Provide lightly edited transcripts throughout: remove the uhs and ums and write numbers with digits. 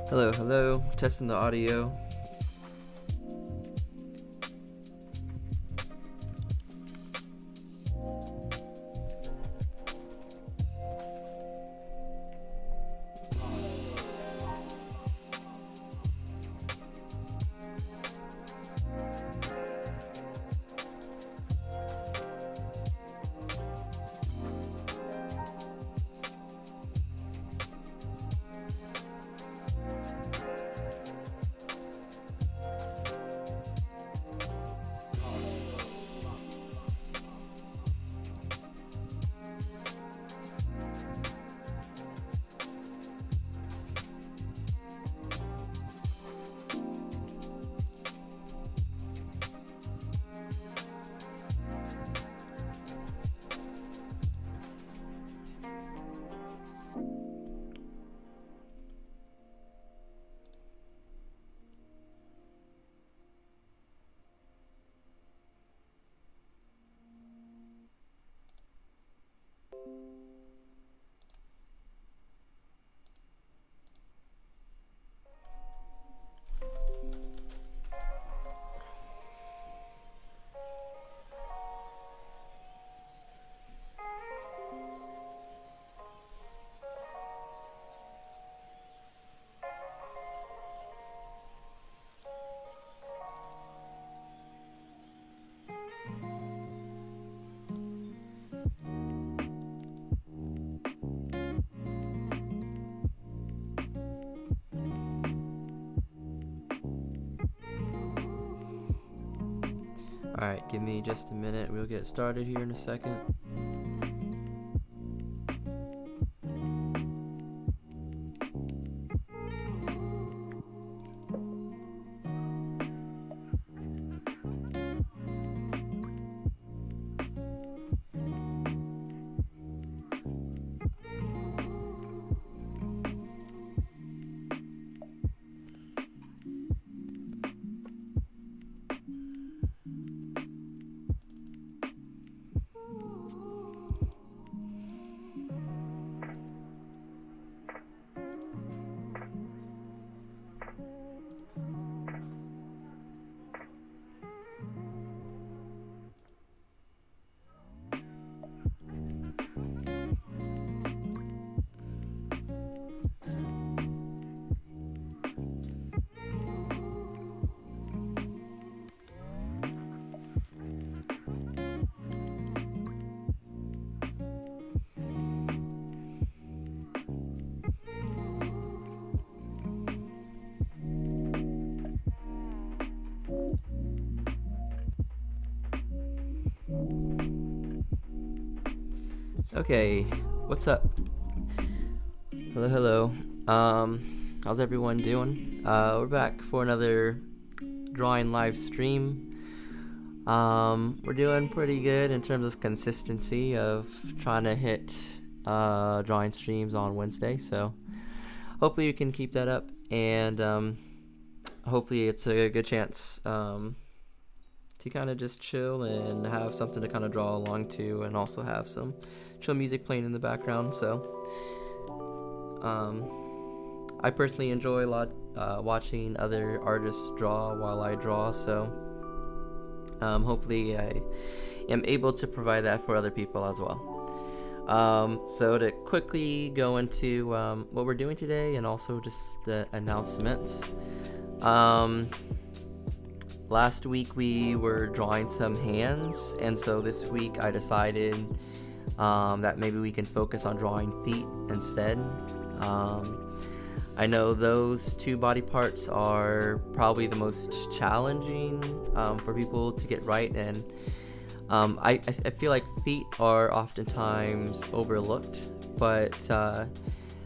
Hello, hello. Testing the audio. Alright, give me just a minute. We'll get started here in a second. Okay, what's up? Hello. How's everyone doing? We're back for another drawing live stream. We're doing pretty good in terms of consistency of trying to hit drawing streams on Wednesday. So hopefully you can keep that up, and hopefully it's a good chance to kind of just chill and have something to kind of draw along to, and also have some chill music playing in the background. So I personally enjoy a lot watching other artists draw while I draw, so hopefully I am able to provide that for other people as well. So to quickly go into what we're doing today, and also just the announcements. Last week we were drawing some hands, and so this week I decided that maybe we can focus on drawing feet instead. I know those two body parts are probably the most challenging for people to get right, and I feel like feet are oftentimes overlooked, but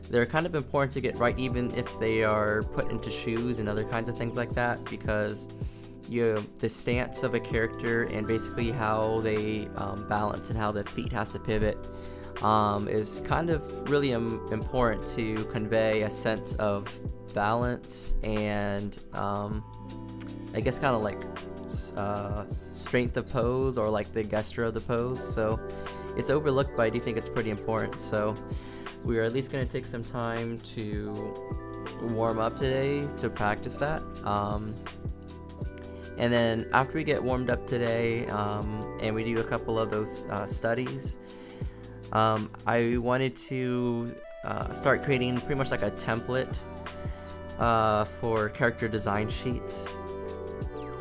they're kind of important to get right, even if they are put into shoes and other kinds of things like that, because the stance of a character and basically how they balance and how the feet has to pivot is kind of really important to convey a sense of balance and I guess kind of like strength of pose, or like the gesture of the pose. So it's overlooked, but I do think it's pretty important. So we're at least going to take some time to warm up today to practice that. And then after we get warmed up today, and we do a couple of those studies, I wanted to start creating pretty much like a template for character design sheets.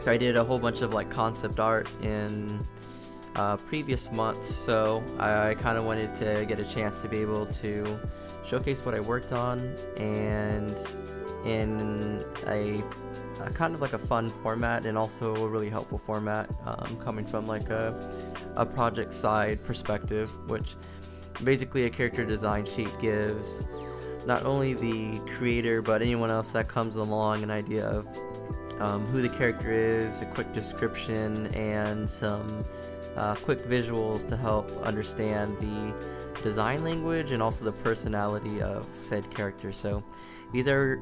So I did a whole bunch of like concept art in previous months, so I kind of wanted to get a chance to be able to showcase what I worked on, and in a kind of like a fun format, and also a really helpful format, coming from like a project side perspective, which basically a character design sheet gives not only the creator but anyone else that comes along an idea of who the character is, a quick description, and some quick visuals to help understand the design language and also the personality of said character. So these are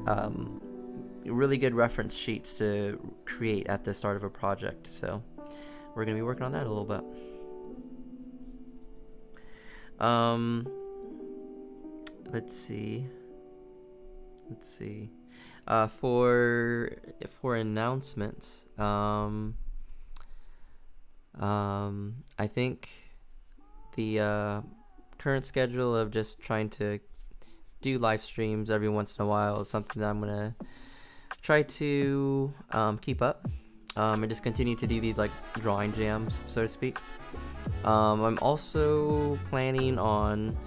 really good reference sheets to create at the start of a project. So we're going to be working on that a little bit. Let's see. For announcements, I think the current schedule of just trying to do live streams every once in a while is something that I'm gonna try to keep up, and just continue to do these like drawing jams, so to speak. I'm also planning on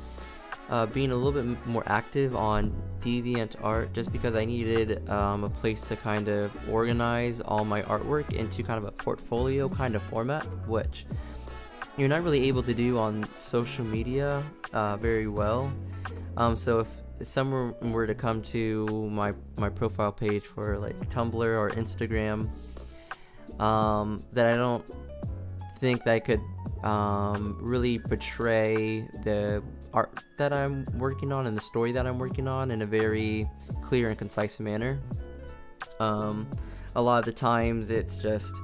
being a little bit more active on DeviantArt, just because I needed a place to kind of organize all my artwork into kind of a portfolio kind of format, which you're not really able to do on social media very well. So if someone were to come to my profile page for like Tumblr or Instagram, that I don't think that I could really portray the art that I'm working on and the story that I'm working on in a very clear and concise manner. A lot of the times it's just,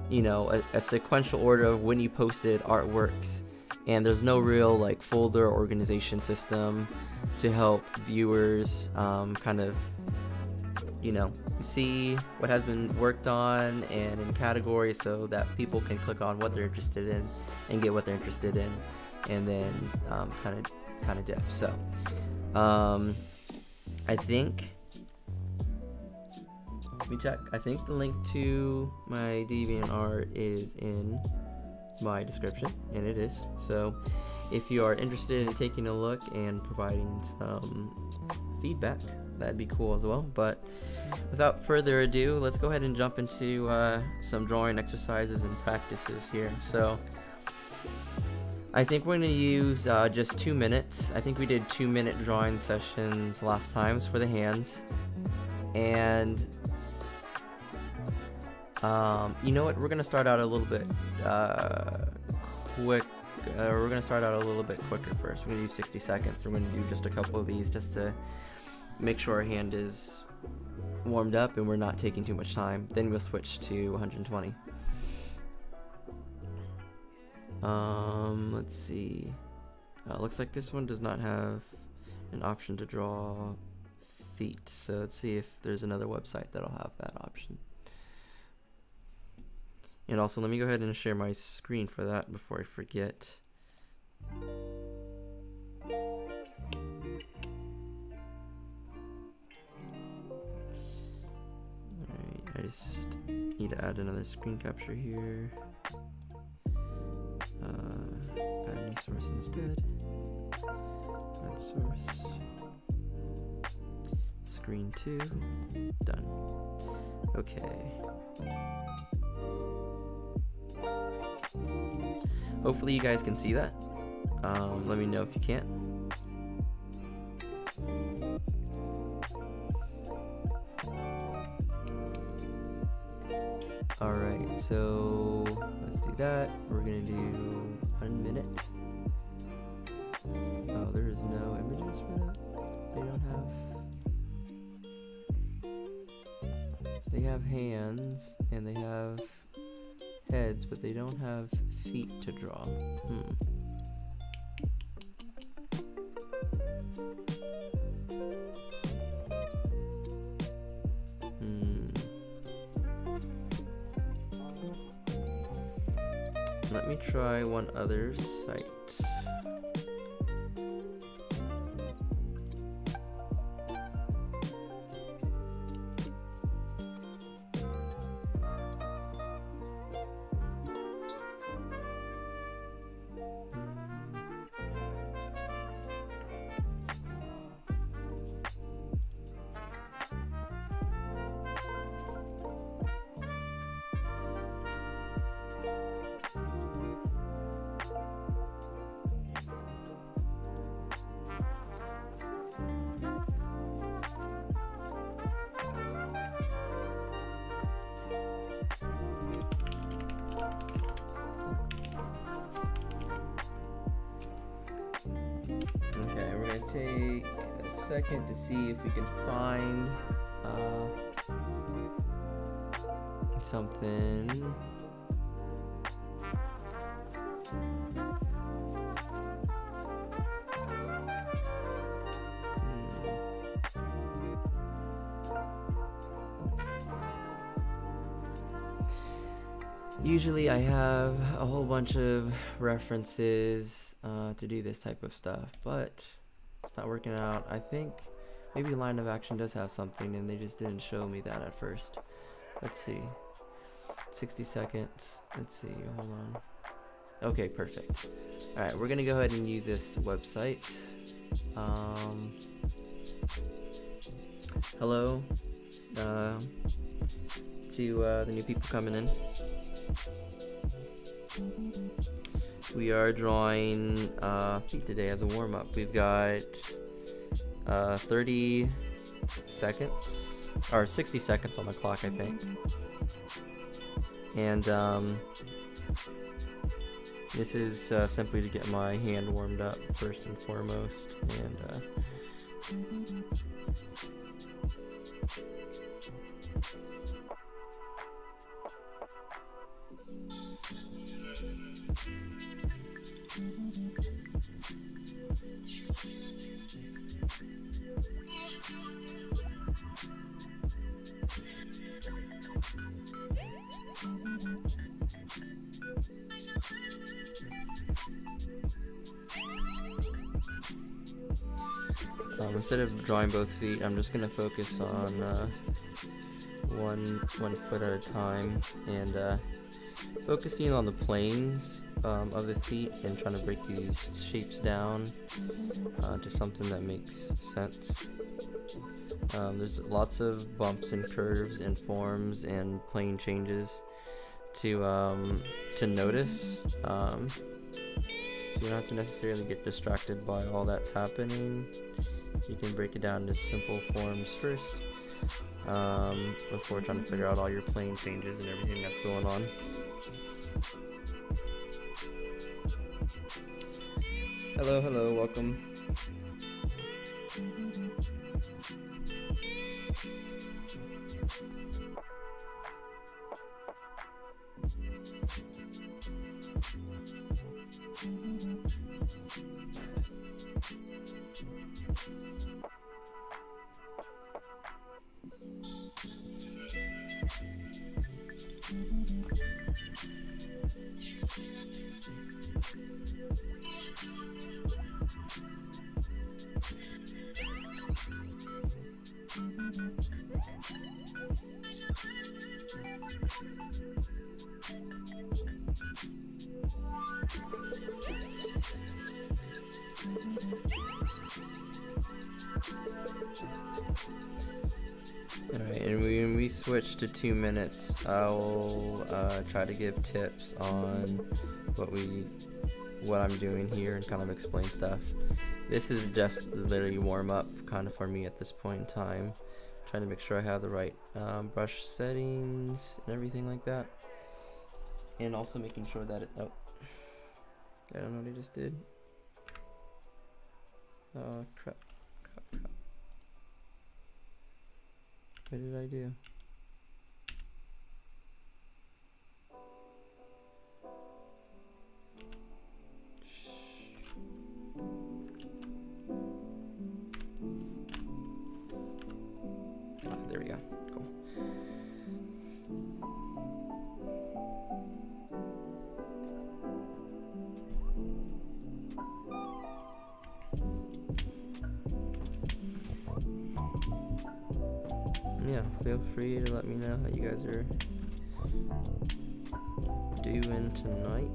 you know, a sequential order of when you posted artworks, and there's no real like folder organization system to help viewers kind of, you know, see what has been worked on and in categories, so that people can click on what they're interested in and get what they're interested in, and then kind of dip. So I think, let me check. I think the link to my DeviantArt is in my description, and it is. So if you are interested in taking a look and providing some feedback, that'd be cool as well. But without further ado, let's go ahead and jump into some drawing exercises and practices here. So I think we're going to use just 2 minutes. I think we did 2-minute drawing sessions last time for the hands. And you know what, we're going to start out a little bit quick. We're going to start out a little bit quicker first. We're going to do 60 seconds. We're going to do just a couple of these just to make sure our hand is warmed up and we're not taking too much time. Then we'll switch to 120. Let's see. Looks like this one does not have an option to draw feet. So let's see if there's another website that'll have that option. And also, let me go ahead and share my screen for that before I forget. Alright, I just need to add another screen capture here. Add new source instead. Add source. Screen 2. Done. Okay. Hopefully you guys can see that. Let me know if you can't. Alright, so let's do that. We're gonna do 1 minute. Oh, there is no images for that. They don't have. They have hands and they have heads, but they don't have feet to draw. Let me try one other site. Okay, we're gonna take a second to see if we can find something. Usually I have a whole bunch of references to do this type of stuff, but it's not working out. I think maybe Line of Action does have something and they just didn't show me that at first. Let's see. 60 seconds. Let's see. Hold on. Okay, perfect. Alright, we're gonna go ahead and use this website. Hello to the new people coming in. We are drawing feet today as a warm-up. We've got 30 seconds, or 60 seconds on the clock, I think. And this is simply to get my hand warmed up first and foremost. And instead of drawing both feet, I'm just gonna focus on one foot at a time, and focusing on the planes of the feet and trying to break these shapes down to something that makes sense. There's lots of bumps and curves and forms and plane changes to notice. So you don't have to necessarily get distracted by all that's happening. You can break it down into simple forms first before trying to figure out all your plane changes and everything that's going on. Hello, welcome. Alright, and when we switch to 2 minutes, I'll try to give tips on what I'm doing here and kind of explain stuff. This is just literally warm up kind of for me at this point in time. Trying to make sure I have the right brush settings and everything like that. And also making sure that it, oh, I don't know what I just did. Oh, crap. What did I do? There we go. Cool. feel free to let me know how you guys are doing tonight.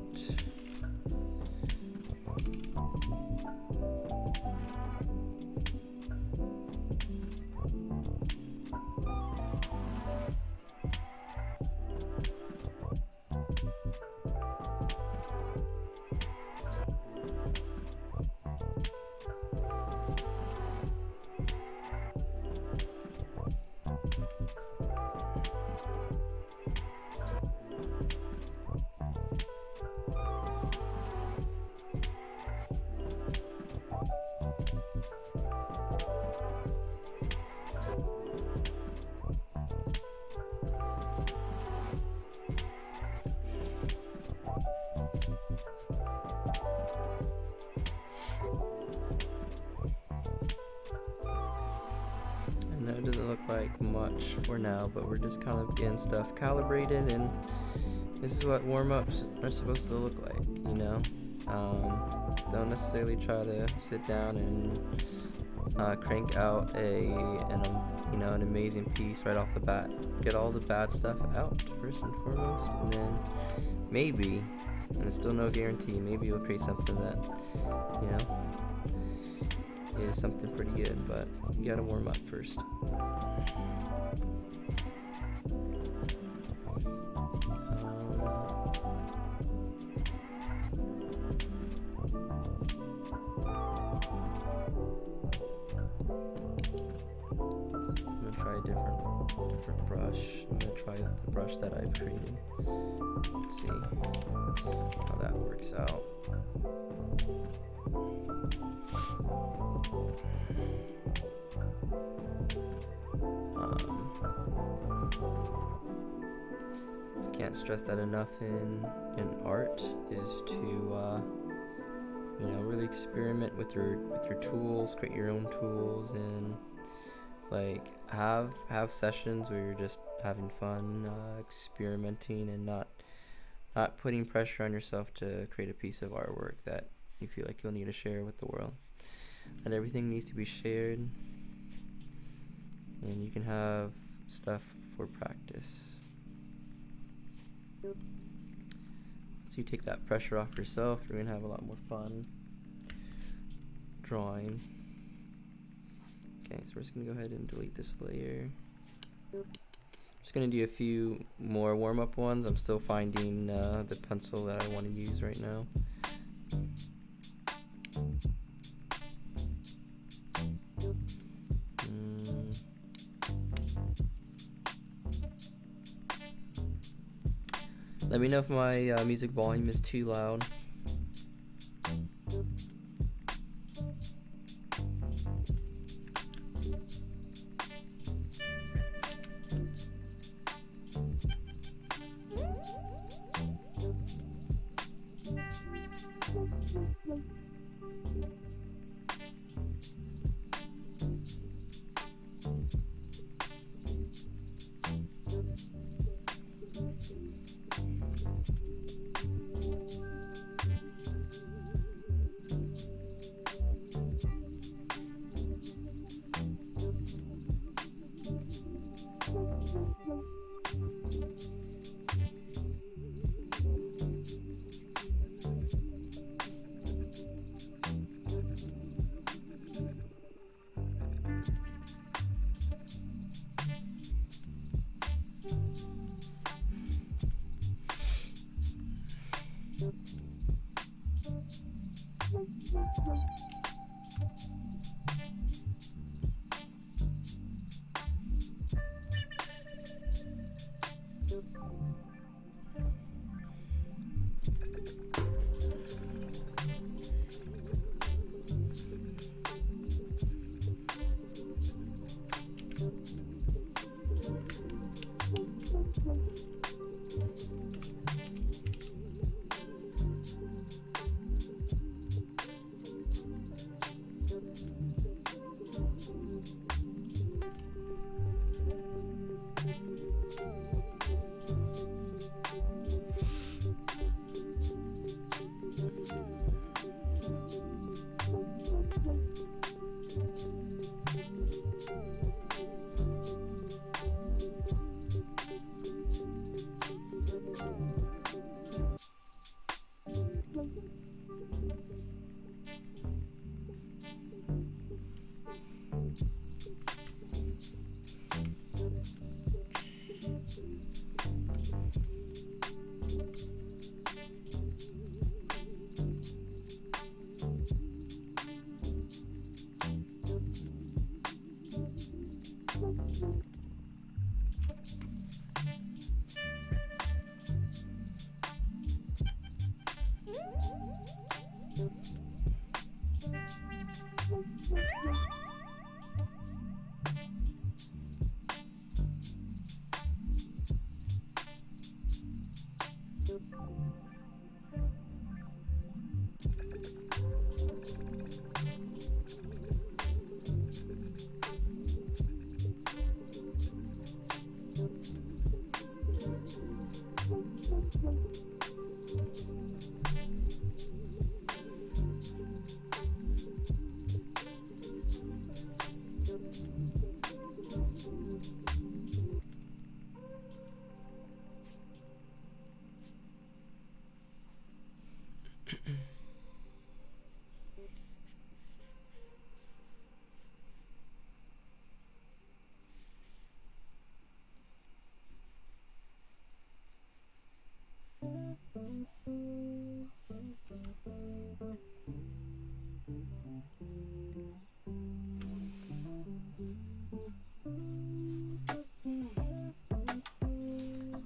I know it doesn't look like much for now, but we're just kind of getting stuff calibrated, and this is what warm-ups are supposed to look like, you know? Don't necessarily try to sit down and crank out an amazing piece right off the bat. Get all the bad stuff out first and foremost, and then maybe, and it's still no guarantee, maybe you'll create something that, you know, is something pretty good, but you gotta warm up first. I'm gonna try a different brush. I'm gonna try the brush that I've created. Let's see how that works out. I can't stress that enough in art is to really experiment with your tools, create your own tools, and like have sessions where you're just having fun, experimenting, and not putting pressure on yourself to create a piece of artwork that you feel like you'll need to share with the world. Not everything needs to be shared, and you can have stuff for practice. So you take that pressure off yourself, you're gonna have a lot more fun drawing. Okay, so we're just gonna go ahead and delete this layer. Just gonna do a few more warm-up ones. I'm still finding the pencil that I want to use right now. Let me know if my music volume is too loud.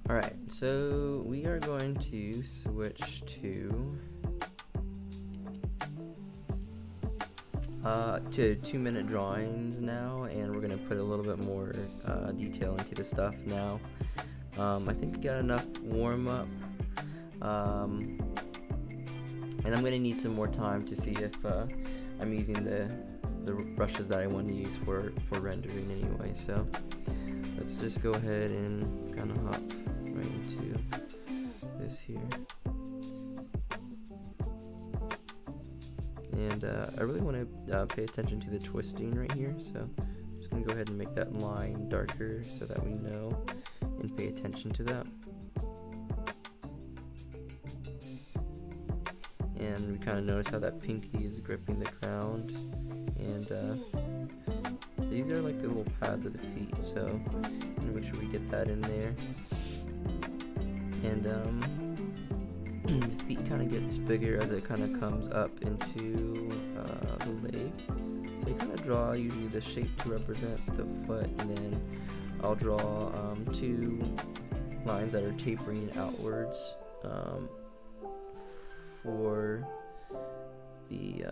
Alright, so we are going to switch to 2-minute drawings now, and we're going to put a little bit more detail into the stuff now. I think we got enough warm up, and I'm going to need some more time to see if I'm using the brushes that I want to use for rendering anyway. So let's just go ahead and kind of hop right into this here. And I really want to pay attention to the twisting right here, so I'm just going to go ahead and make that line darker so that we know and pay attention to that. And we kind of notice how that pinky is gripping the ground, and these are like the little pads of the feet, so I'm going to make sure we get that in there. And the feet kind of gets bigger as it kind of comes up into the leg. So you kind of draw usually the shape to represent the foot, and then I'll draw 2 lines that are tapering outwards for the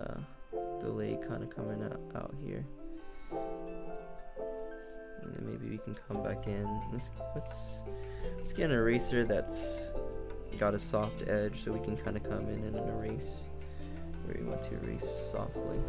leg kind of coming out here. And then maybe we can come back in. Let's get an eraser that's got a soft edge, so we can kind of come in and erase where we want to erase softly.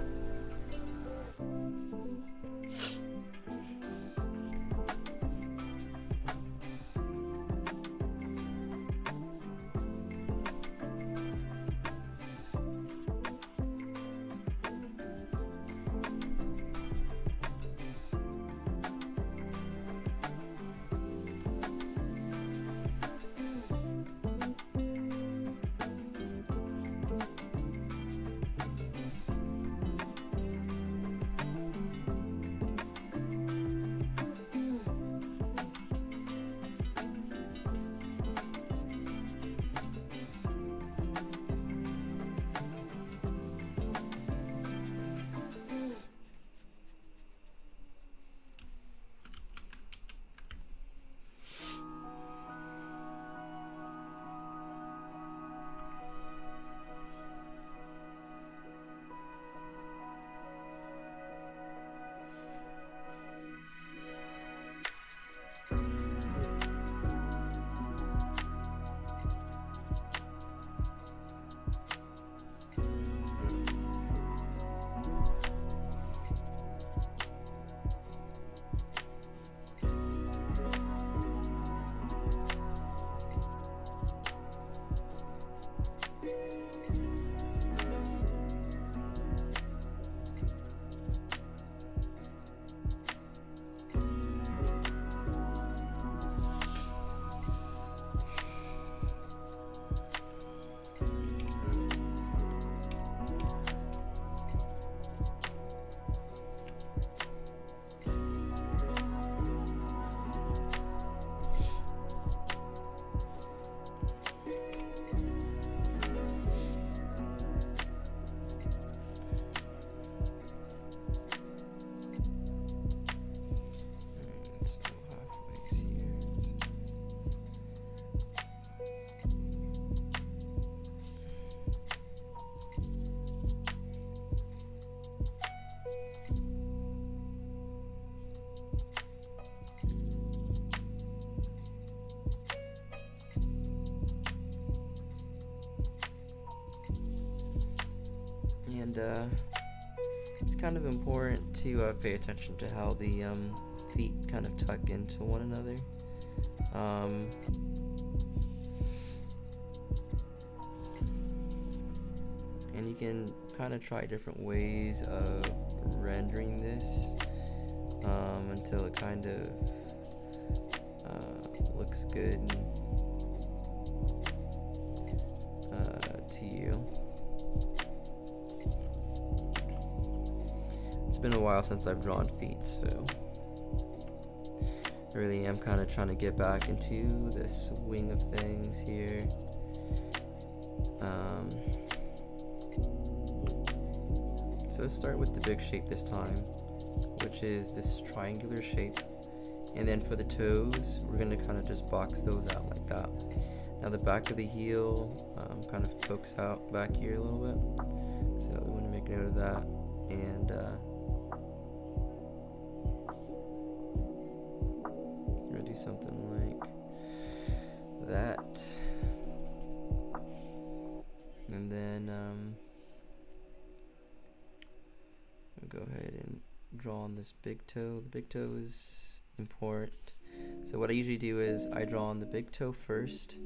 And it's kind of important to pay attention to how the feet kind of tuck into one another. and you can kind of try different ways of rendering this until it kind of looks good to you. It's been a while since I've drawn feet, so I really am kind of trying to get back into the swing of things here. So let's start with the big shape this time, which is this triangular shape. And then for the toes, we're going to kind of just box those out like that. Now the back of the heel kind of pokes out back here a little bit. So we want to make note of that. And we're going to do something like that. And then we'll go ahead and draw on this big toe. The big toe is important. So what I usually do is I draw on the big toe first.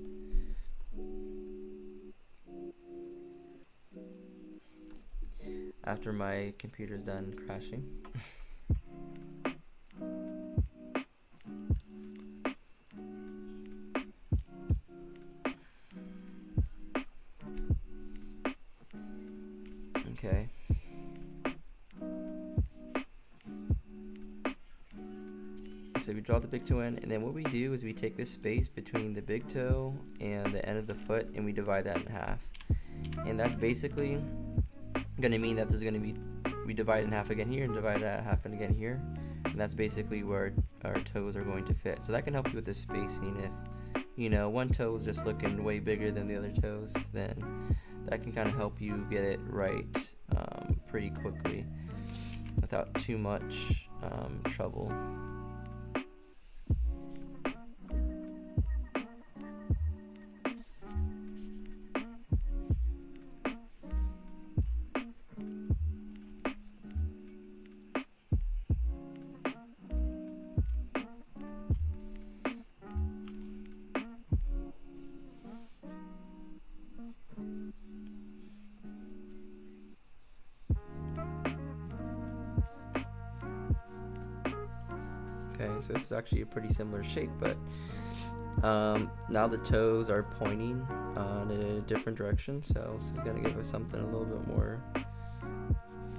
After my computer's done crashing. Okay. So we draw the big toe in, and then what we do is we take this space between the big toe and the end of the foot and we divide that in half. And that's basically going to mean that there's going to be, we divide in half again here and divide that half and again here. And that's basically where our toes are going to fit. So that can help you with the spacing. If, you know, one toe is just looking way bigger than the other toes, then that can kind of help you get it right pretty quickly without too much trouble. Okay, so this is actually a pretty similar shape, but now the toes are pointing in a different direction, so this is going to give us something a little bit more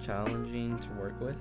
challenging to work with.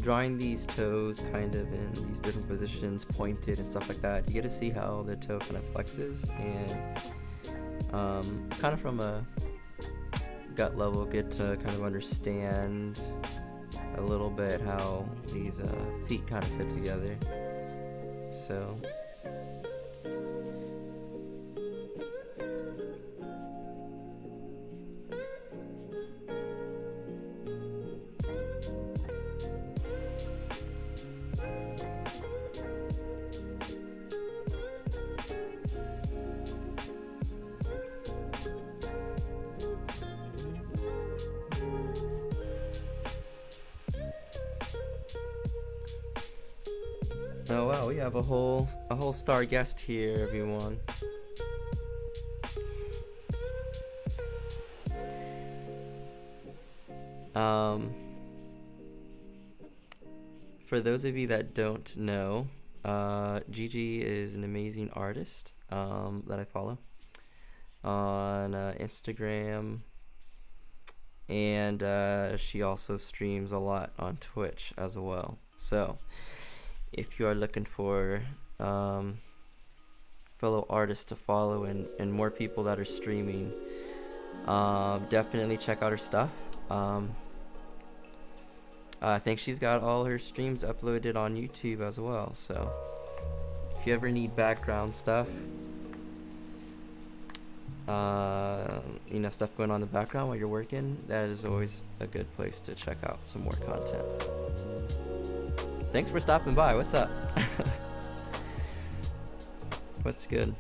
Drawing these toes kind of in these different positions, pointed and stuff like that, you get to see how the toe kind of flexes, and kind of from a gut level get to kind of understand a little bit how these feet kind of fit together. So oh wow, we have a whole star guest here, everyone. For those of you that don't know, Gigi is an amazing artist that I follow on Instagram, and she also streams a lot on Twitch as well. So if you are looking for fellow artists to follow and more people that are streaming, definitely check out her stuff. I think she's got all her streams uploaded on YouTube as well, so if you ever need background stuff, stuff going on in the background while you're working, that is always a good place to check out some more content. Thanks for stopping by. What's up? What's good?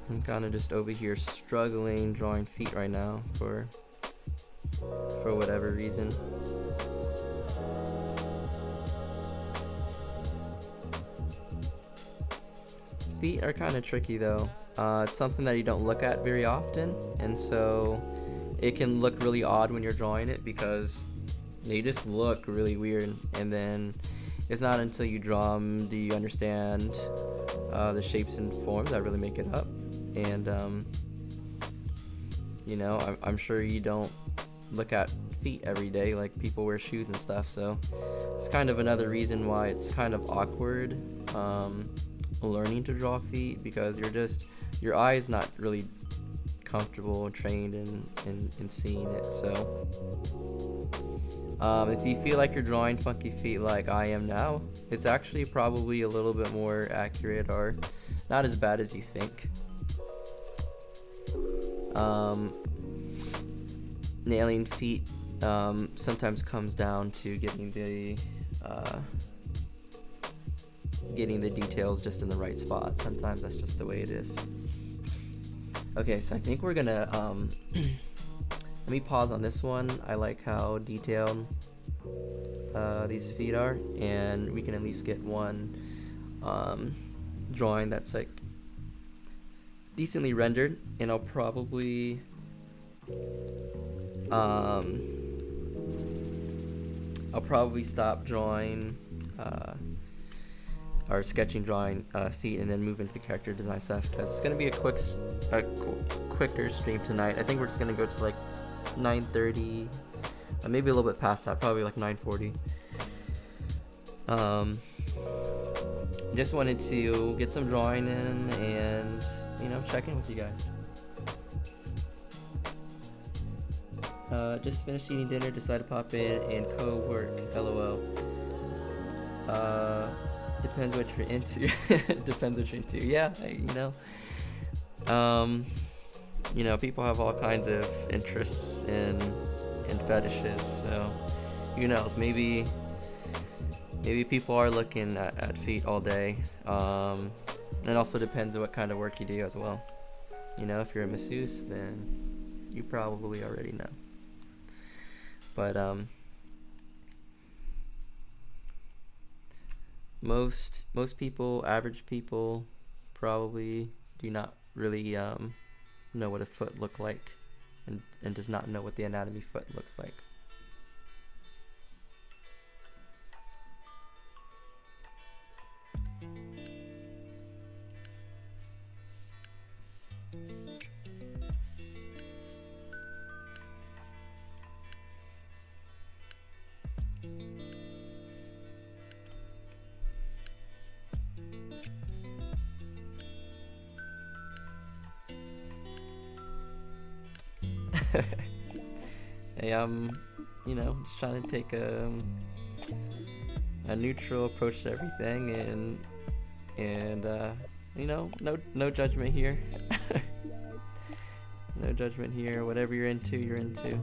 I'm kind of just over here struggling drawing feet right now for whatever reason. Feet are kind of tricky though. It's something that you don't look at very often, and so it can look really odd when you're drawing it because they just look really weird, and then it's not until you draw them do you understand the shapes and forms that really make it up. And I'm sure you don't look at feet every day like people wear shoes and stuff, so it's kind of another reason why it's kind of awkward learning to draw feet, because your eye is not really comfortable and trained in seeing it. So if you feel like you're drawing funky feet like I am now, it's actually probably a little bit more accurate or not as bad as you think. Nailing feet sometimes comes down to getting the details just in the right spot. Sometimes that's just the way it is. Okay, so I think we're gonna let me pause on this one. I like how detailed these feet are, and we can at least get one drawing that's like decently rendered, and I'll probably stop drawing or sketching drawing feet and then move into the character design stuff, because it's going to be a quicker stream tonight. I think we're just going to go to like 9:30, maybe a little bit past that, probably like 9:40. Just wanted to get some drawing in and check in with you guys. Just finished eating dinner, decided to pop in and co-work, lol. Depends what you're into. Depends what you're into. Yeah, people have all kinds of interests and fetishes, so who knows, maybe people are looking at feet all day. It also depends on what kind of work you do as well. If you're a masseuse, then you probably already know. But most people, average people, probably do not really know what a foot look like, and does not know what the anatomy foot looks like. Hey, I'm, just trying to take a neutral approach to everything, and no judgment here. No judgment here. Whatever you're into, you're into.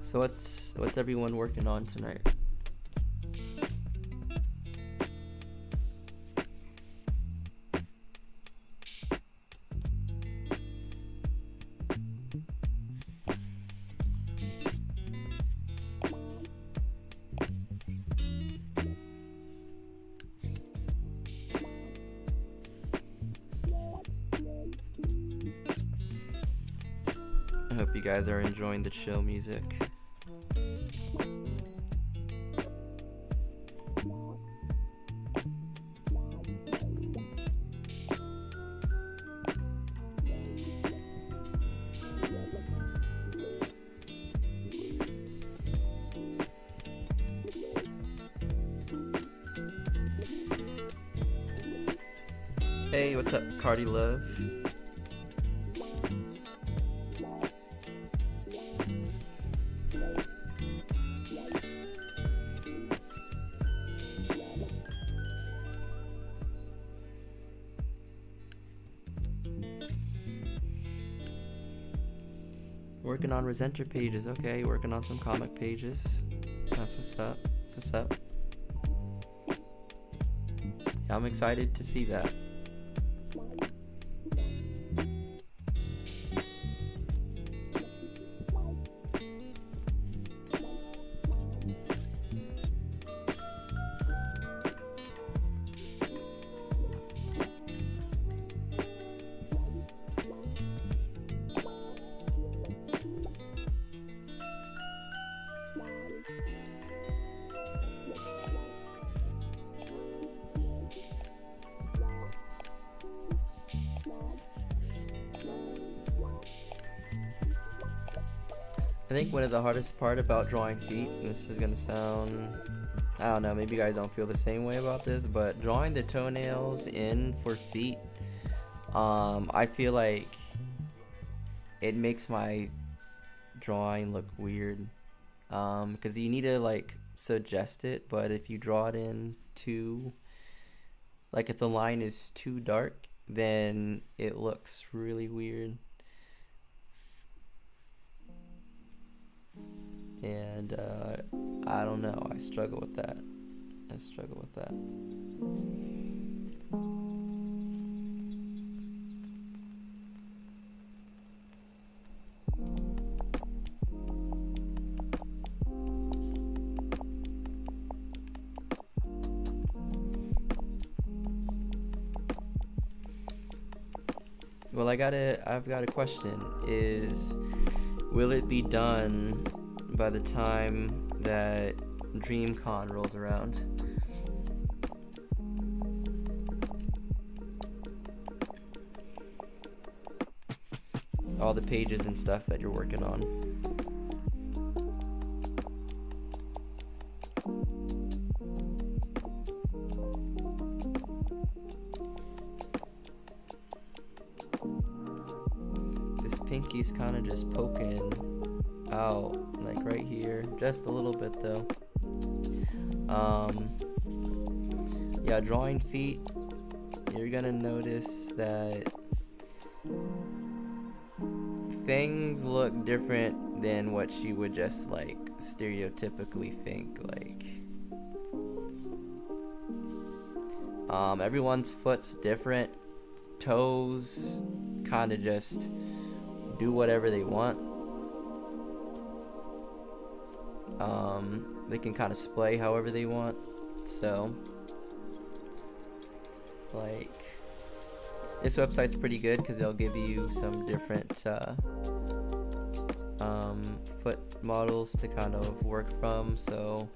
So what's everyone working on tonight? I hope you guys are enjoying the chill music. Hey, what's up, Cardi Love? Working on presenter pages, okay. Working on some comic pages. That's what's up. That's what's up. Yeah, I'm excited to see that. I think one of the hardest part about drawing feet, and this is gonna sound, I don't know, maybe you guys don't feel the same way about this, but drawing the toenails in for feet, I feel like it makes my drawing look weird, because you need to like suggest it, but if you draw it in too, like if the line is too dark, then it looks really weird. And I don't know, I struggle with that. Well, I've got a question. Will it be done by the time that DreamCon rolls around? All the pages and stuff that you're working on. This pinky's kind of just poking out, like right here, just a little bit though. Yeah, drawing feet, you're gonna notice that things look different than what you would just like stereotypically think. Like everyone's foot's different. Toes kind of just do whatever they want. They can kind of splay however they want. So like this website's pretty good because they'll give you some different foot models to kind of work from, so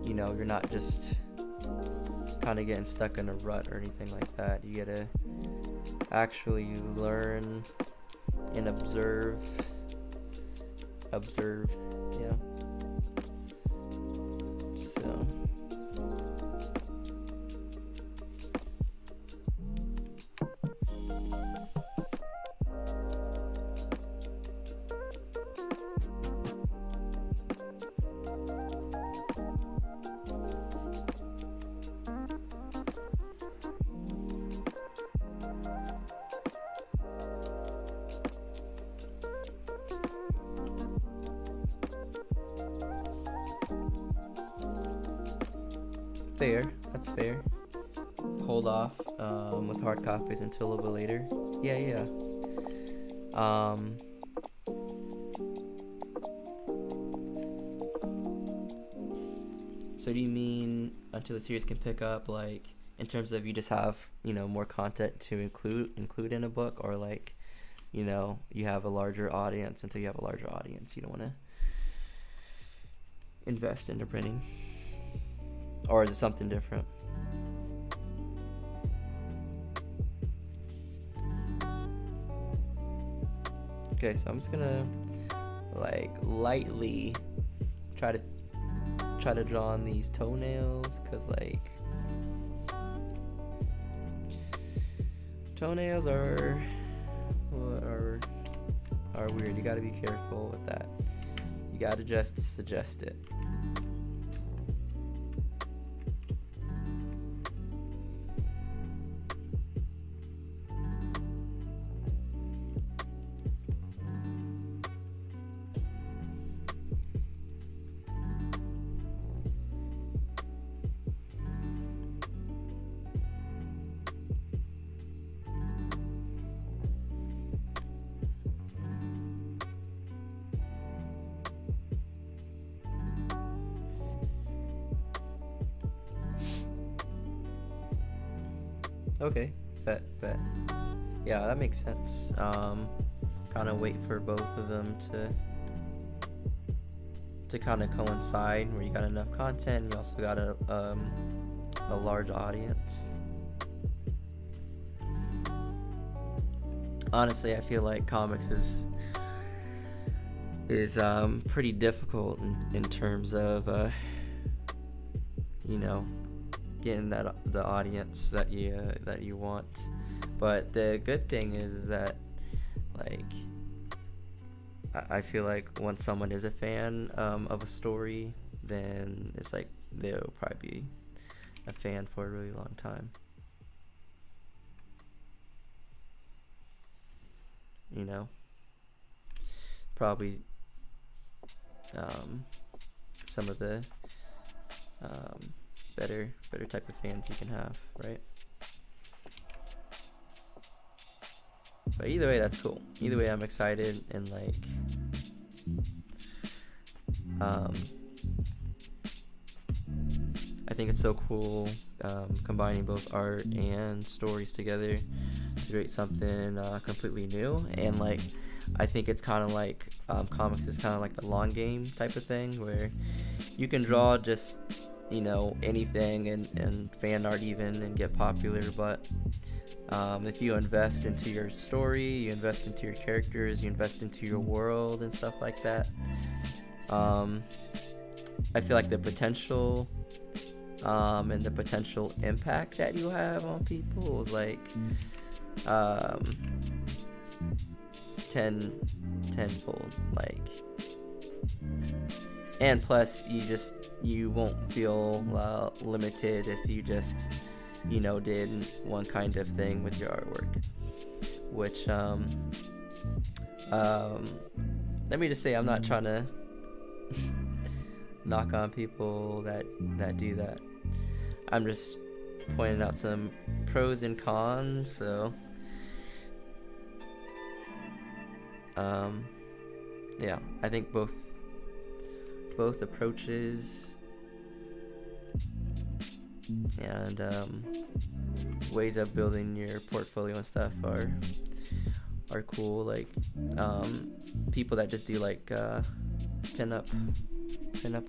you know you're not just kind of getting stuck in a rut or anything like that. You gotta actually learn and observe, yeah. So fair. That's fair. Hold off with hard copies until a little bit later. Yeah. So do you mean until the series can pick up, like, in terms of you just have, more content to include in a book, or like, you have a larger audience until you have a larger audience, you don't want to invest into printing? Or is it something different? Okay, so I'm just gonna like lightly try to draw on these toenails, because like toenails are weird. You gotta be careful with that. You gotta just suggest it. Okay, bet. Yeah, that makes sense. Kind of wait for both of them to kind of coincide, where you got enough content and you also got a large audience. Honestly, I feel like comics is pretty difficult in terms of getting the audience that you want. But the good thing is that, like, I feel like once someone is a fan of a story, then it's like they'll probably be a fan for a really long time. Probably some of the better type of fans you can have, right? But either way, that's cool. Either way, I'm excited, and like I think it's so cool combining both art and stories together to create something completely new. And like, I think it's kind of like comics is kind of like the long game type of thing, where you can draw just anything and fan art even, and get popular. But if you invest into your story, you invest into your characters, you invest into your world and stuff like that, I feel like the potential and the potential impact that you have on people is like tenfold, like. And plus, you won't feel limited if you just did one kind of thing with your artwork. Which let me just say, I'm not trying to knock on people that do that. I'm just pointing out some pros and cons. So yeah, I think both approaches and ways of building your portfolio and stuff are cool. Like people that just do like pin-up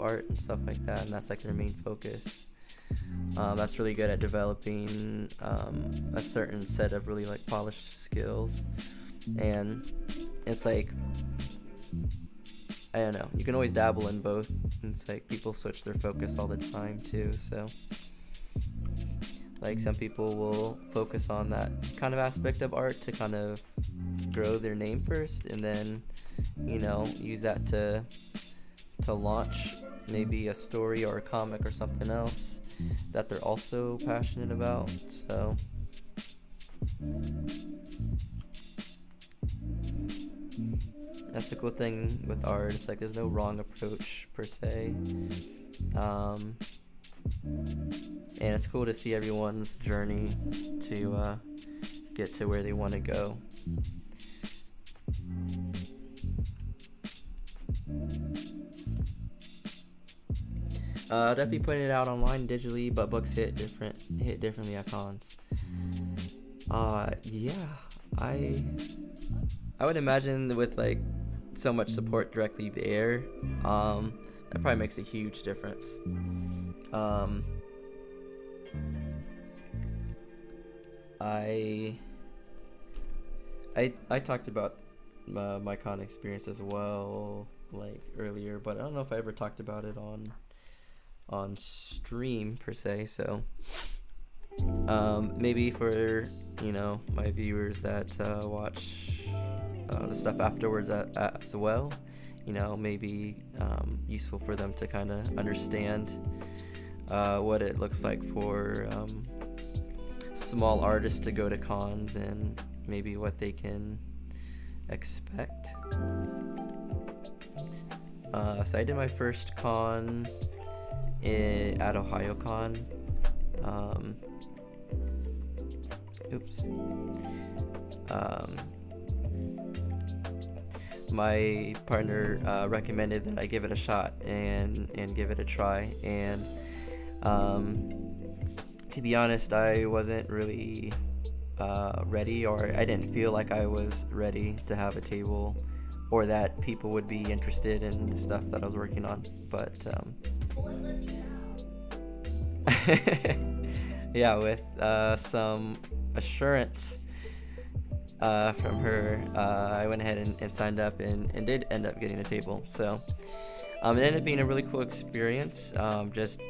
art and stuff like that, and that's like their main focus. That's really good at developing a certain set of really like polished skills. And it's like, I don't know, you can always dabble in both. And it's like people switch their focus all the time too. So like some people will focus on that kind of aspect of art to kind of grow their name first, and then use that to launch maybe a story or a comic or something else that they're also passionate about. So that's the cool thing with art. It's like there's no wrong approach per se. and it's cool to see everyone's journey to get to where they want to go. Definitely putting it out online digitally, but books hit differently at cons. Yeah, I would imagine with like so much support directly there, that probably makes a huge difference. I talked about my con experience as well, like earlier, but I don't know if I ever talked about it on stream per se. So maybe for my viewers that watch the stuff afterwards as well, maybe useful for them to kind of understand what it looks like for small artists to go to cons and maybe what they can expect. So I did my first con at OhioCon. My partner recommended that I give it a shot and give it a try, and to be honest, I wasn't really ready, or I didn't feel like I was ready to have a table or that people would be interested in the stuff that I was working on. But yeah, with some assurance from her, I went ahead and signed up and did end up getting a table. So it ended up being a really cool experience. Just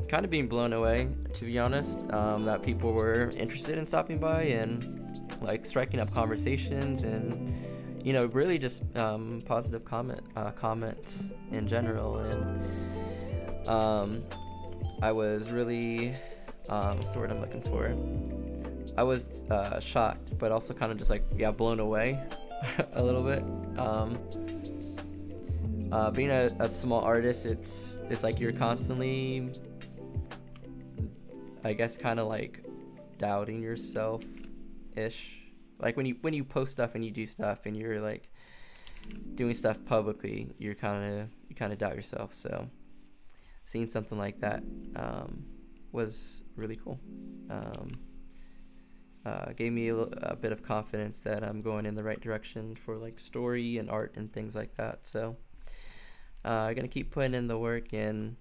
kind of being blown away, to be honest, that people were interested in stopping by and like striking up conversations, and really just positive comments in general. And I was really what's the word I'm looking for? I was shocked, but also kind of just like blown away a little bit. Being a small artist, it's like you're constantly, I guess, kind of like doubting yourself ish. Like when you post stuff and you do stuff and you're like doing stuff publicly, you kind of doubt yourself. So seeing something like that was really cool. Gave me a bit of confidence that I'm going in the right direction for like story and art and things like that. So I'm gonna keep putting in the work, and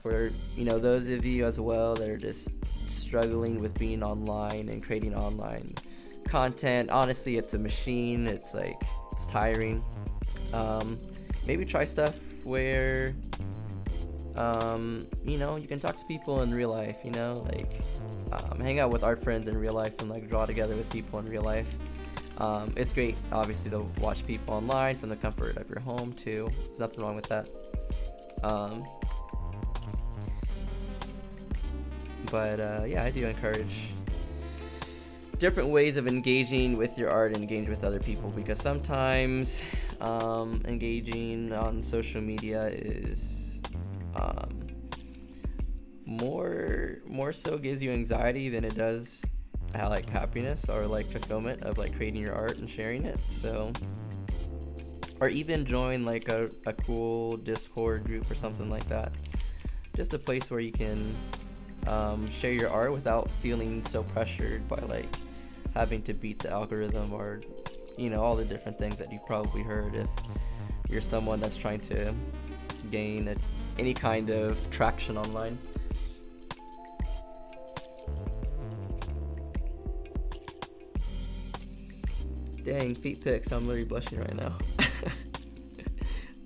for those of you as well that are just struggling with being online and creating online content, honestly, it's a machine. It's like, it's tiring. Maybe try stuff where you can talk to people in real life, hang out with art friends in real life and like draw together with people in real life. It's great, obviously, to watch people online from the comfort of your home too. There's nothing wrong with that. But I do encourage different ways of engaging with your art and engage with other people, because sometimes engaging on social media is more so gives you anxiety than it does like happiness or like fulfillment of like creating your art and sharing it. So, or even join like a cool Discord group or something like that, just a place where you can share your art without feeling so pressured by like having to beat the algorithm or all the different things that you've probably heard if you're someone that's trying to gain any kind of traction online. Dang, feet pics, I'm literally blushing right now.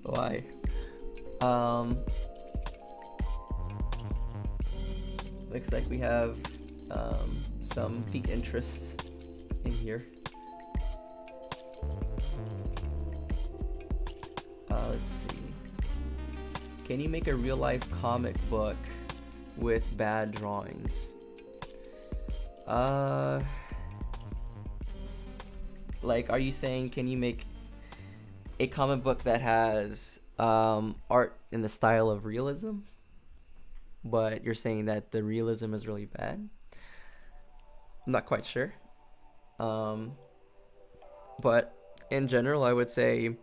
Why? Looks like we have some feet interests in here. Let's see. Can you make a real life comic book with bad drawings? Like, are you saying, can you make a comic book that has art in the style of realism? but you're saying that the realism is really bad. I'm not quite sure. But in general, I would say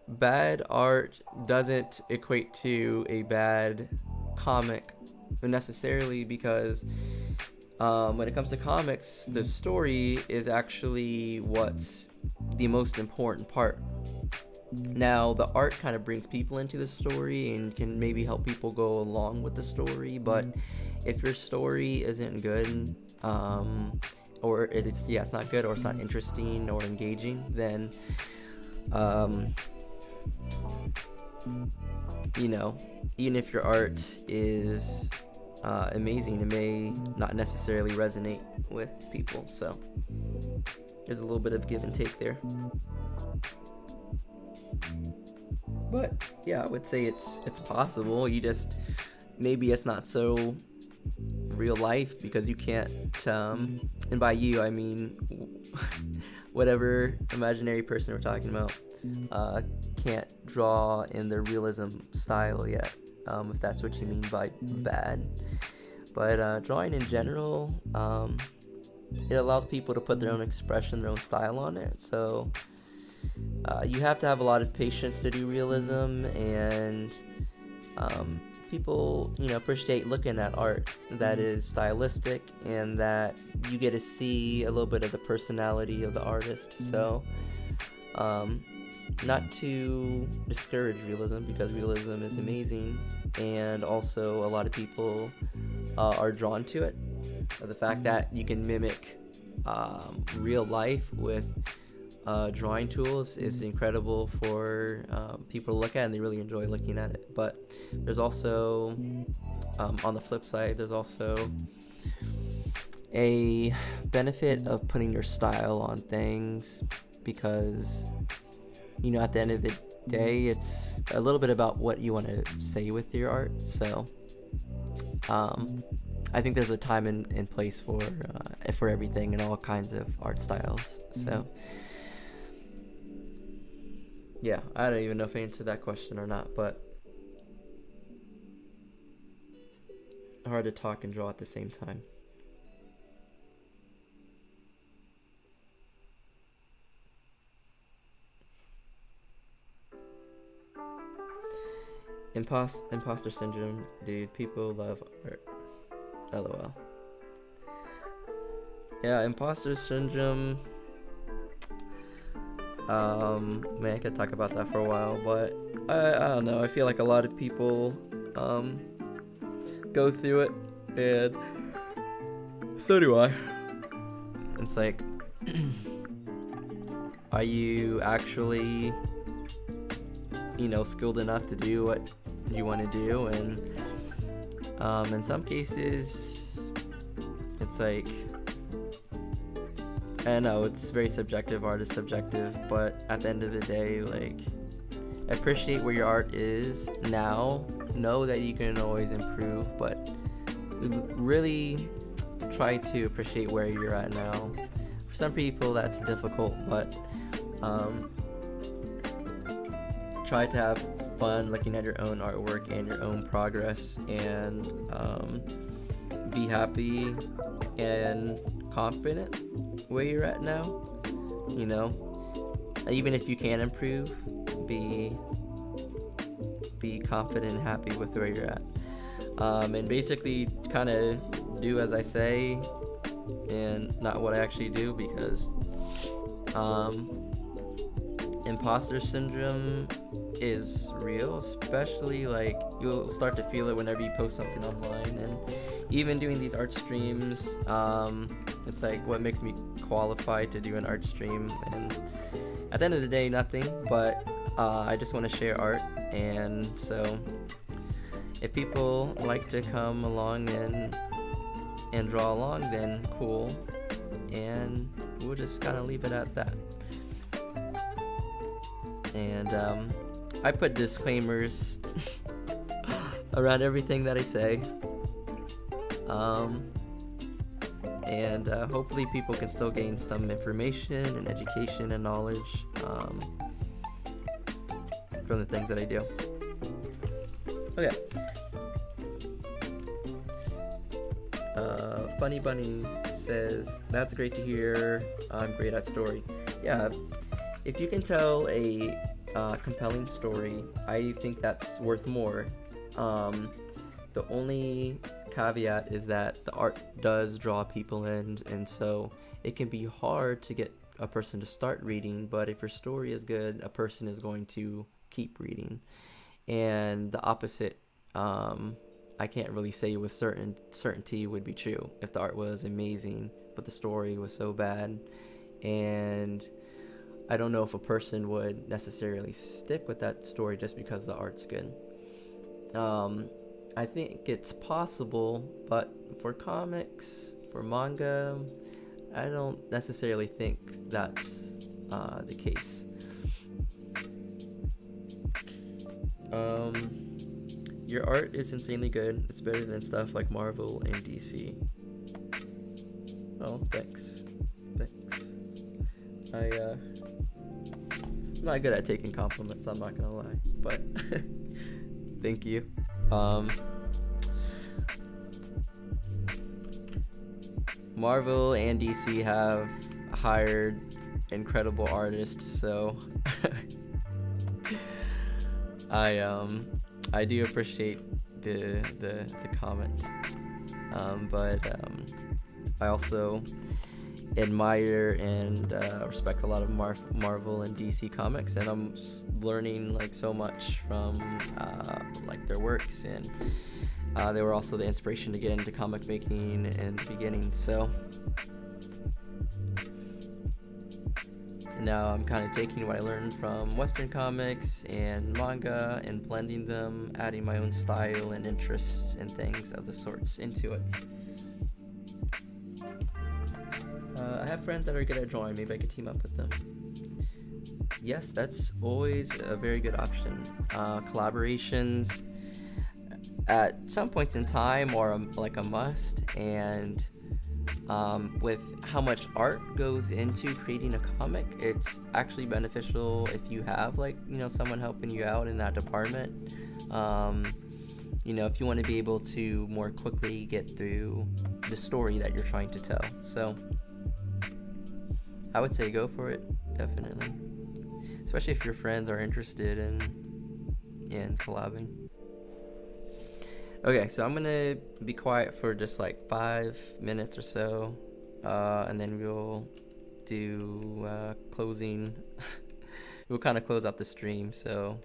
bad art doesn't equate to a bad comic necessarily, because when it comes to comics, the story is actually what's the most important part. Now, the art kind of brings people into the story and can maybe help people go along with the story, but if your story isn't good, or it's not good, or it's not interesting or engaging, then even if your art is amazing, it may not necessarily resonate with people. So there's a little bit of give and take there. But yeah, I would say it's possible. You just, maybe it's not so real life because you can't, and by you I mean whatever imaginary person we're talking about, can't draw in the realism style yet, if that's what you mean by bad. But drawing in general, it allows people to put their own expression, their own style on it. So you have to have a lot of patience to do realism, and people, appreciate looking at art that is stylistic and that you get to see a little bit of the personality of the artist. So not to discourage realism, because realism is amazing, and also a lot of people are drawn to it. The fact that you can mimic real life with drawing tools is incredible for people to look at, and they really enjoy looking at it. But there's also, on the flip side, there's also a benefit of putting your style on things, because at the end of the day, it's a little bit about what you want to say with your art. So I think there's a time and place for everything and all kinds of art styles. So yeah, I don't even know if I answered that question or not, but hard to talk and draw at the same time. Imposter syndrome, dude. People love art. LOL. Yeah, imposter syndrome. Man, I could talk about that for a while, but I don't know. I feel like a lot of people go through it, and so do I. It's like, are you actually, skilled enough to do what you want to do? And in some cases, it's like, I know it's very subjective, art is subjective, but at the end of the day, like, appreciate where your art is now. Know that you can always improve, but really try to appreciate where you're at now. For some people, that's difficult, but try to have fun looking at your own artwork and your own progress, and be happy and confident where you're at now. Even if you can improve, be confident and happy with where you're at, and basically kind of do as I say and not what I actually do, because imposter syndrome is real, especially like you'll start to feel it whenever you post something online. And even doing these art streams, it's like, what makes me qualified to do an art stream? And at the end of the day, nothing, but I just want to share art. And so if people like to come along and draw along, then cool, and we'll just kind of leave it at that. And I put disclaimers around everything that I say, and hopefully people can still gain some information and education and knowledge from the things that I do. Okay. Funny Bunny says, that's great to hear. I'm great at story. Yeah, if you can tell a compelling story, I think that's worth more. The only caveat is that the art does draw people in, and so it can be hard to get a person to start reading, but if your story is good, a person is going to keep reading. And the opposite, I can't really say with certainty would be true. If the art was amazing, but the story was so bad, and I don't know if a person would necessarily stick with that story just because the art's good. I think it's possible, but for comics, for manga, I don't necessarily think that's the case. Your art is insanely good. It's better than stuff like Marvel and DC. Oh, thanks. I'm not good at taking compliments, I'm not gonna lie, but thank you. Marvel and DC have hired incredible artists, so I do appreciate the comment, but I also admire and respect a lot of Marvel and DC comics, and I'm learning like so much from like their works, and they were also the inspiration to get into comic making in the beginning. So now I'm kind of taking what I learned from Western comics and manga and blending them, adding my own style and interests and things of the sorts into it. I have friends that are good at drawing. Maybe I could team up with them. Yes, that's always a very good option. Collaborations at some points in time are like a must, and with how much art goes into creating a comic, it's actually beneficial if you have like, you know, someone helping you out in that department. You know, if you want to be able to more quickly get through the story that you're trying to tell. So I would say go for it, definitely. Especially if your friends are interested in collabing. Okay, so I'm gonna be quiet for just like 5 minutes or so, and then we'll do closing. We'll kind of close out the stream, so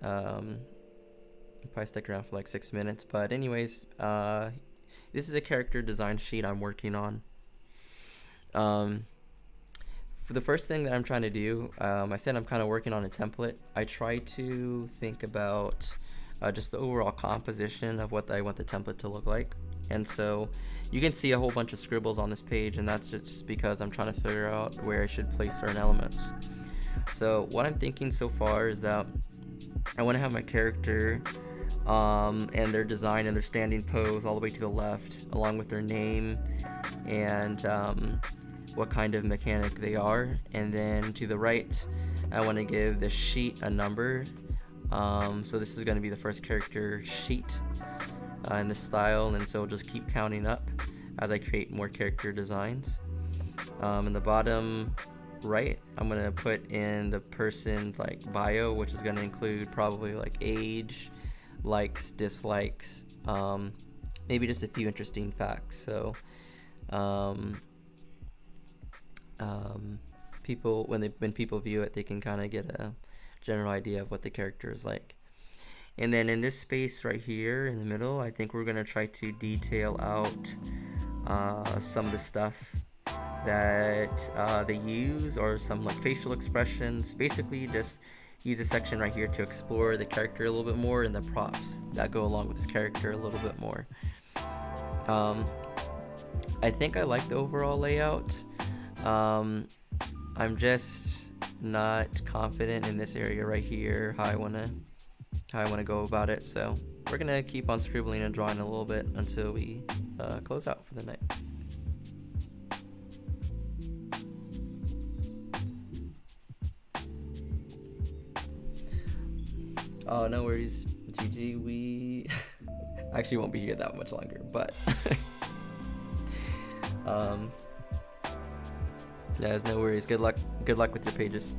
probably stick around for like 6 minutes. But anyways, this is a character design sheet I'm working on. For the first thing that I'm trying to do, I said I'm kind of working on a template. I try to think about just the overall composition of what I want the template to look like. And so you can see a whole bunch of scribbles on this page, and that's just because I'm trying to figure out where I should place certain elements. So what I'm thinking so far is that I want to have my character and their design and their standing pose all the way to the left, along with their name and what kind of mechanic they are. And then to the right, I want to give the sheet a number. So this is going to be the first character sheet in this style, and so we'll just keep counting up as I create more character designs. In the bottom right, I'm going to put in the person's like bio, which is going to include probably like age, likes, dislikes, maybe just a few interesting facts. So people, when people view it, they can kind of get a general idea of what the character is like. And then in this space right here in the middle, I think we're going to try to detail out some of the stuff that they use, or some like facial expressions. Basically just use a section right here to explore the character a little bit more, and the props that go along with this character a little bit more. I think I like the overall layout. I'm just not confident in this area right here, how I want to go about it. So we're gonna keep on scribbling and drawing a little bit until we close out for the night. Oh, no worries, GG. I actually won't be here that much longer, but um, yeah, there's no worries. Good luck. Good luck with your pages.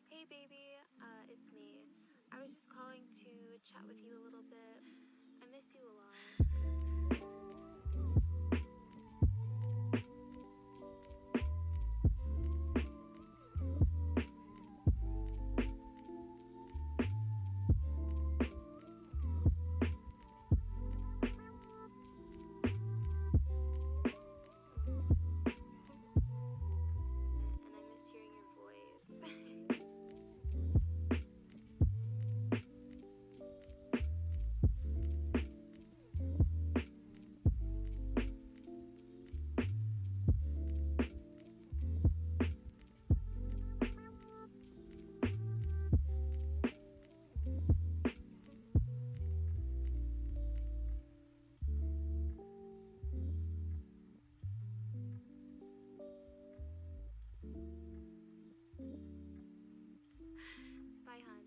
Hey baby, it's me. I was just calling to chat with you a little bit. I miss you a lot. And I miss hearing your voice. Bye, hon.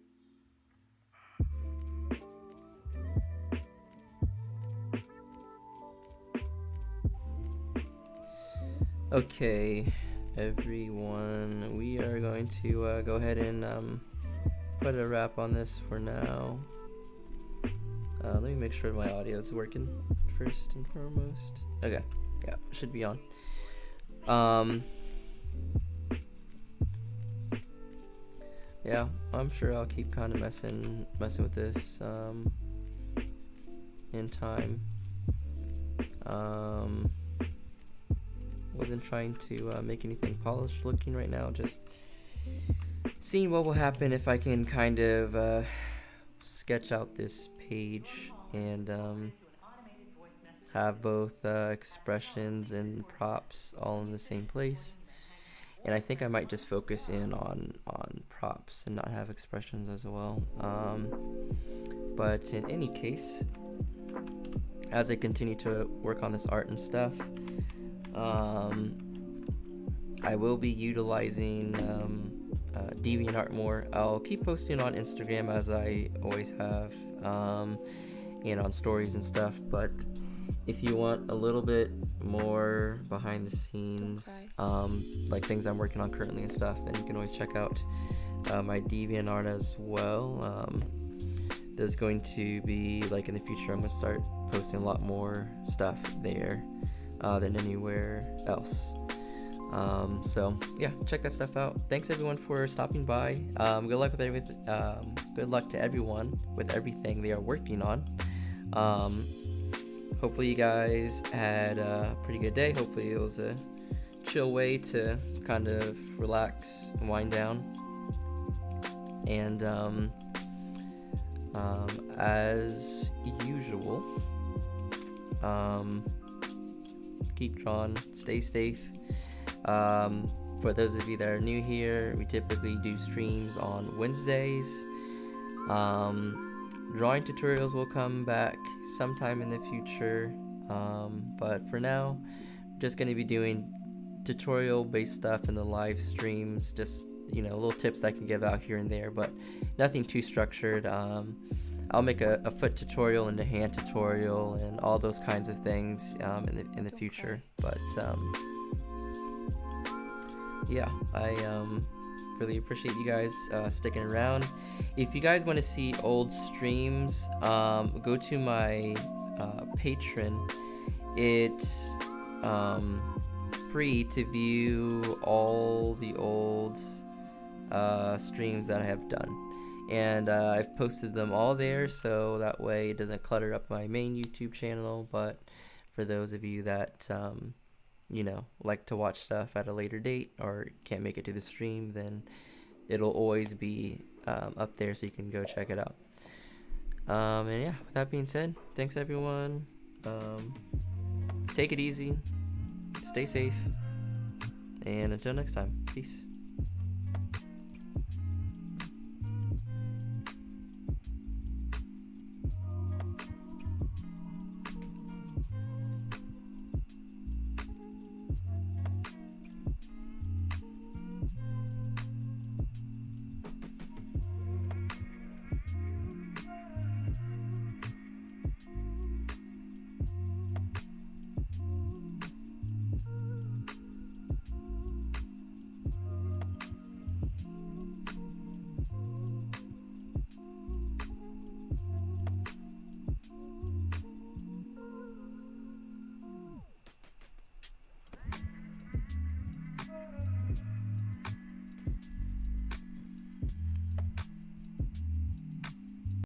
Okay, everyone. We are going to go ahead and put a wrap on this for now. Let me make sure my audio is working first and foremost. Okay, yeah, should be on. Yeah, I'm sure I'll keep kind of messing with this in time. Wasn't trying to make anything polished looking right now, just seeing what will happen if I can kind of sketch out this page and have both expressions and props all in the same place. And I think I might just focus in on props and not have expressions as well. But in any case, as I continue to work on this art and stuff, I will be utilizing DeviantArt more. I'll keep posting on Instagram as I always have, and on stories and stuff. But if you want a little bit more behind the scenes, like things I'm working on currently and stuff, then you can always check out my DeviantArt as well. There's going to be, like, in the future, I'm going to start posting a lot more stuff there than anywhere else. So yeah, check that stuff out. Thanks everyone for stopping by. Good luck with everything. Good luck to everyone with everything they are working on. Hopefully you guys had a pretty good day. Hopefully it was a chill way to kind of relax and wind down. And as usual, keep drawing, stay safe. For those of you that are new here, we typically do streams on Wednesdays. Drawing tutorials will come back sometime in the future, but for now, I'm just going to be doing tutorial based stuff in the live streams, just, you know, little tips that I can give out here and there, but nothing too structured. I'll make a foot tutorial and a hand tutorial and all those kinds of things in the future, but yeah, I really appreciate you guys sticking around. If you guys want to see old streams, go to my Patreon. It's free to view all the old streams that I have done, and I've posted them all there, so that way it doesn't clutter up my main YouTube channel. But for those of you that you know, like to watch stuff at a later date or can't make it to the stream, then it'll always be up there, so you can go check it out. And yeah, with that being said, thanks everyone. Take it easy, stay safe, and until next time, peace.